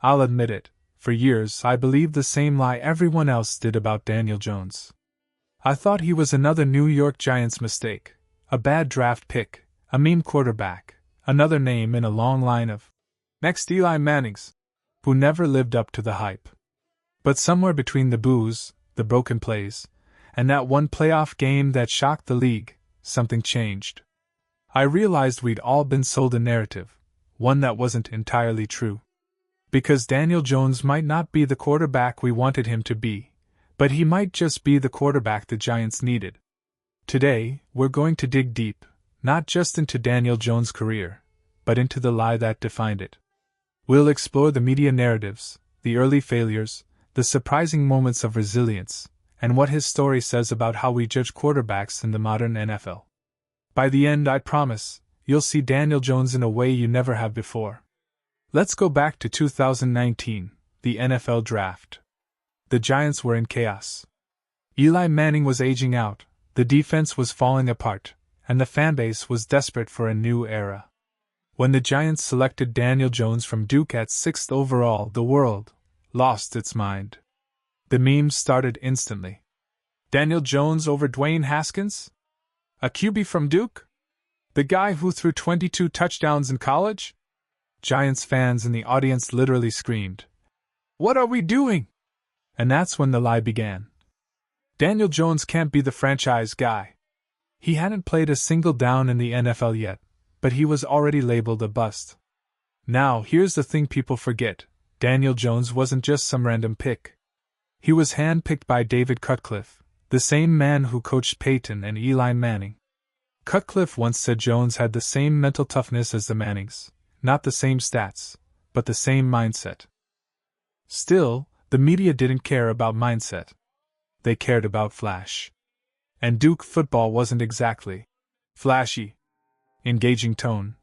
I'll admit it, for years I believed the same lie everyone else did about Daniel Jones. I thought he was another New York Giants mistake, a bad draft pick, a meme quarterback, another name in a long line of next Eli Mannings, who never lived up to the hype. But somewhere between the boos, the broken plays, and that one playoff game that shocked the league, something changed. I realized we'd all been sold a narrative, one that wasn't entirely true. Because Daniel Jones might not be the quarterback we wanted him to be, but he might just be the quarterback the Giants needed. Today, we're going to dig deep, not just into Daniel Jones' career, but into the lie that defined it. We'll explore the media narratives, the early failures, the surprising moments of resilience, and what his story says about how we judge quarterbacks in the modern NFL. By the end, I promise, you'll see Daniel Jones in a way you never have before. Let's go back to 2019, the NFL Draft. The Giants were in chaos. Eli Manning was aging out, the defense was falling apart, and the fanbase was desperate for a new era. When the Giants selected Daniel Jones from Duke at 6th overall, the world lost its mind. The memes started instantly. Daniel Jones over Dwayne Haskins? A QB from Duke? The guy who threw 22 touchdowns in college? Giants fans in the audience literally screamed, "What are we doing?" And that's when the lie began. Daniel Jones can't be the franchise guy. He hadn't played a single down in the NFL yet, but he was already labeled a bust. Now, here's the thing people forget. Daniel Jones wasn't just some random pick. He was handpicked by David Cutcliffe, the same man who coached Peyton and Eli Manning. Cutcliffe once said Jones had the same mental toughness as the Mannings, not the same stats, but the same mindset. Still, the media didn't care about mindset. They cared about flash. And Duke football wasn't exactly flashy. Engaging tone.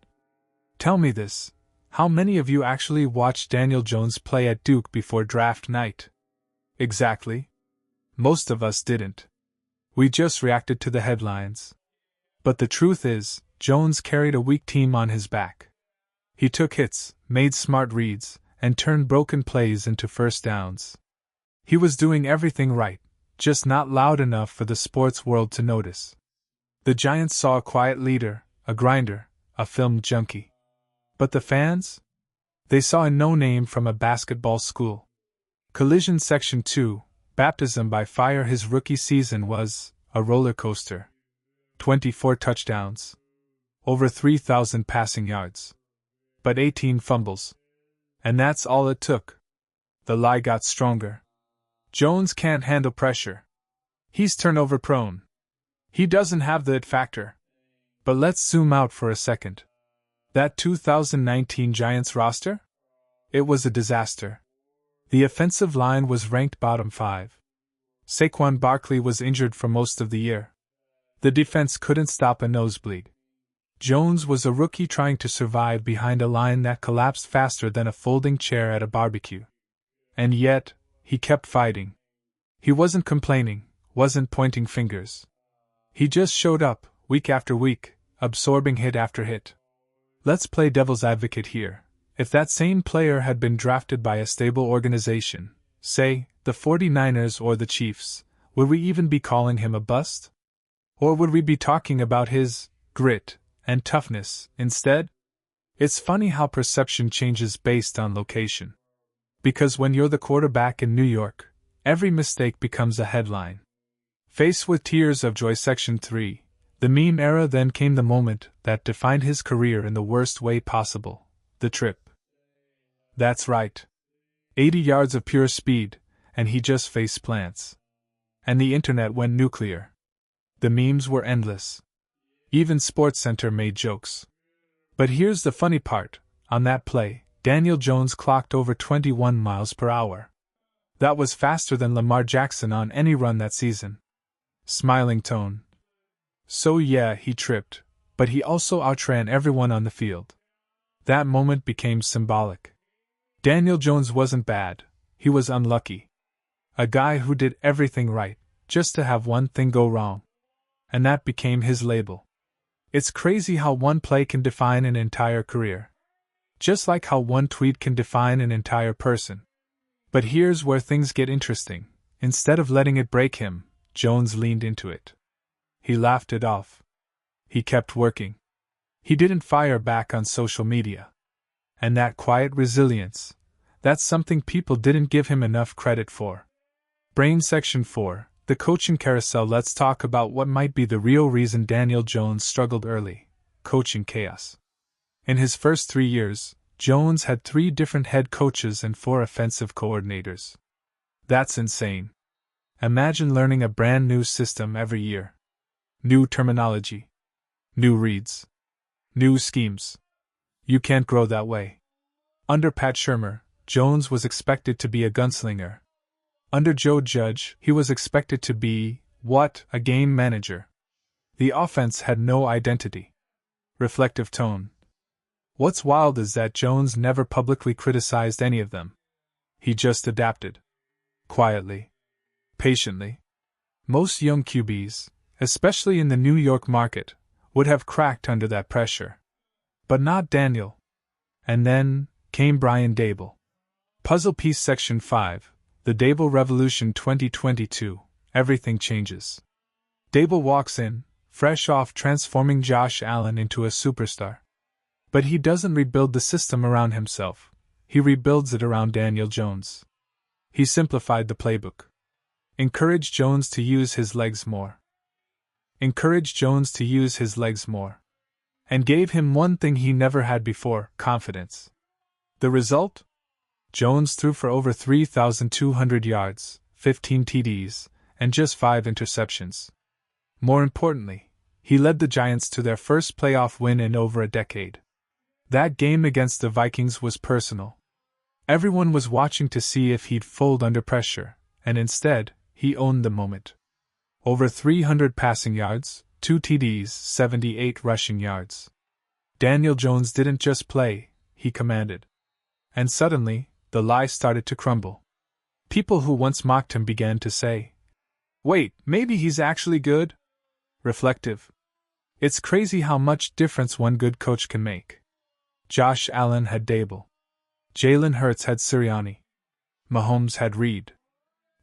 Tell me this, how many of you actually watched Daniel Jones play at Duke before draft night? Exactly. Most of us didn't. We just reacted to the headlines. But the truth is, Jones carried a weak team on his back. He took hits, made smart reads, and turned broken plays into first downs. He was doing everything right, just not loud enough for the sports world to notice. The Giants saw a quiet leader, a grinder, a film junkie. But the fans? They saw a no-name from a basketball school. Collision Section 2, Baptism by Fire. His rookie season was a roller coaster. 24 touchdowns. Over 3,000 passing yards. But 18 fumbles. And that's all it took. The lie got stronger. Jones can't handle pressure. He's turnover prone. He doesn't have the it factor. But let's zoom out for a second. That 2019 Giants roster? It was a disaster. The offensive line was ranked bottom 5. Saquon Barkley was injured for most of the year. The defense couldn't stop a nosebleed. Jones was a rookie trying to survive behind a line that collapsed faster than a folding chair at a barbecue. And yet, he kept fighting. He wasn't complaining, wasn't pointing fingers. He just showed up, week after week, absorbing hit after hit. Let's play devil's advocate here. If that same player had been drafted by a stable organization, say, the 49ers or the Chiefs, would we even be calling him a bust? Or would we be talking about his grit and toughness instead? It's funny how perception changes based on location. Because when you're the quarterback in New York, every mistake becomes a headline. Faced with tears of joy. Section 3, the meme era. Then came the moment that defined his career in the worst way possible, the trip. That's right. 80 yards of pure speed, and he just face plants. And the internet went nuclear. The memes were endless. Even SportsCenter made jokes. But here's the funny part, on that play, Daniel Jones clocked over 21 miles per hour. That was faster than Lamar Jackson on any run that season. Smiling tone. So yeah, he tripped, but he also outran everyone on the field. That moment became symbolic. Daniel Jones wasn't bad, he was unlucky. A guy who did everything right, just to have one thing go wrong. And that became his label. It's crazy how one play can define an entire career. Just like how one tweet can define an entire person. But here's where things get interesting. Instead of letting it break him, Jones leaned into it. He laughed it off. He kept working. He didn't fire back on social media. And that quiet resilience, that's something people didn't give him enough credit for. Brain Section 4, the coaching carousel. Let's talk about what might be the real reason Daniel Jones struggled early: coaching chaos. In his first 3 years, Jones had 3 different head coaches and 4 offensive coordinators. That's insane. Imagine learning a brand new system every year. New terminology. New reads. New schemes. You can't grow that way. Under Pat Shurmur, Jones was expected to be a gunslinger. Under Joe Judge, he was expected to be, what, a game manager. The offense had no identity. Reflective tone. What's wild is that Jones never publicly criticized any of them. He just adapted. Quietly. Patiently. Most young QBs, especially in the New York market, would have cracked under that pressure. But not Daniel. And then came Brian Daboll. Puzzle Piece Section 5, the Daboll Revolution 2022, everything changes. Daboll walks in, fresh off transforming Josh Allen into a superstar. But he doesn't rebuild the system around himself, he rebuilds it around Daniel Jones. He simplified the playbook. Encouraged Jones to use his legs more. Encouraged Jones to use his legs more. And gave him one thing he never had before: confidence. The result? Jones threw for over 3,200 yards, 15 TDs, and just 5 interceptions. More importantly, he led the Giants to their first playoff win in over a decade. That game against the Vikings was personal. Everyone was watching to see if he'd fold under pressure, and instead, he owned the moment. Over 300 passing yards, 2 TDs, 78 rushing yards. Daniel Jones didn't just play, he commanded. And suddenly, the lie started to crumble. People who once mocked him began to say, "Wait, maybe he's actually good?" Reflective. It's crazy how much difference one good coach can make. Josh Allen had Daboll. Jalen Hurts had Sirianni. Mahomes had Reid.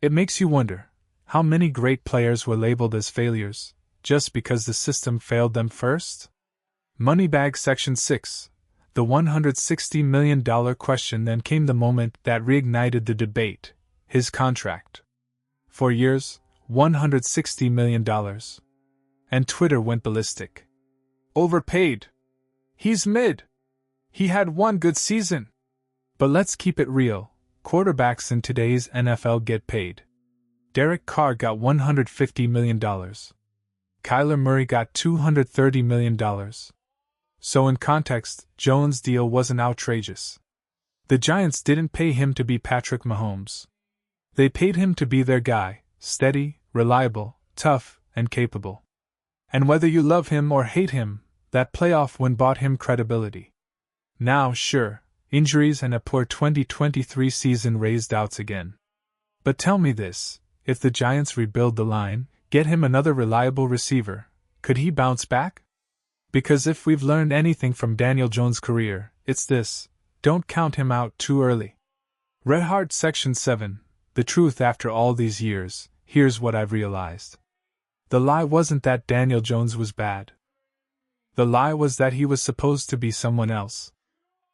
It makes you wonder, how many great players were labeled as failures, just because the system failed them first? Moneybag Section 6, the $160 million question. Then came the moment that reignited the debate: his contract. 4 years, $160 million. And Twitter went ballistic. Overpaid. He's mid. He had one good season. But let's keep it real, quarterbacks in today's NFL get paid. Derek Carr got $150 million. Kyler Murray got $230 million. So in context, Jones' deal wasn't outrageous. The Giants didn't pay him to be Patrick Mahomes. They paid him to be their guy, steady, reliable, tough, and capable. And whether you love him or hate him, that playoff win bought him credibility. Now, sure, injuries and a poor 2023 season raised doubts again. But tell me this, if the Giants rebuild the line, get him another reliable receiver, could he bounce back? Because if we've learned anything from Daniel Jones' career, it's this: don't count him out too early. Red Heart Section 7, the truth after all these years. Here's what I've realized. The lie wasn't that Daniel Jones was bad. The lie was that he was supposed to be someone else.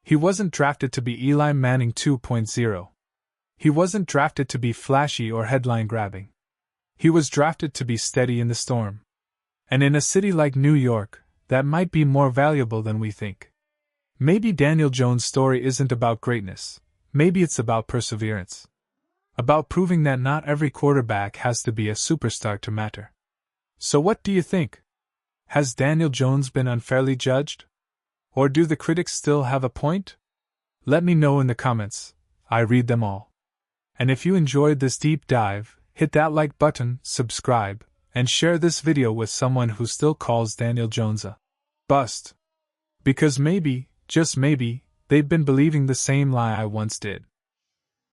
He wasn't drafted to be Eli Manning 2.0. He wasn't drafted to be flashy or headline-grabbing. He was drafted to be steady in the storm. And in a city like New York, that might be more valuable than we think. Maybe Daniel Jones' story isn't about greatness. Maybe it's about perseverance. About proving that not every quarterback has to be a superstar to matter. So what do you think? Has Daniel Jones been unfairly judged? Or do the critics still have a point? Let me know in the comments. I read them all. And if you enjoyed this deep dive, hit that like button, subscribe, and share this video with someone who still calls Daniel Jones a bust. Because maybe, just maybe, they've been believing the same lie I once did.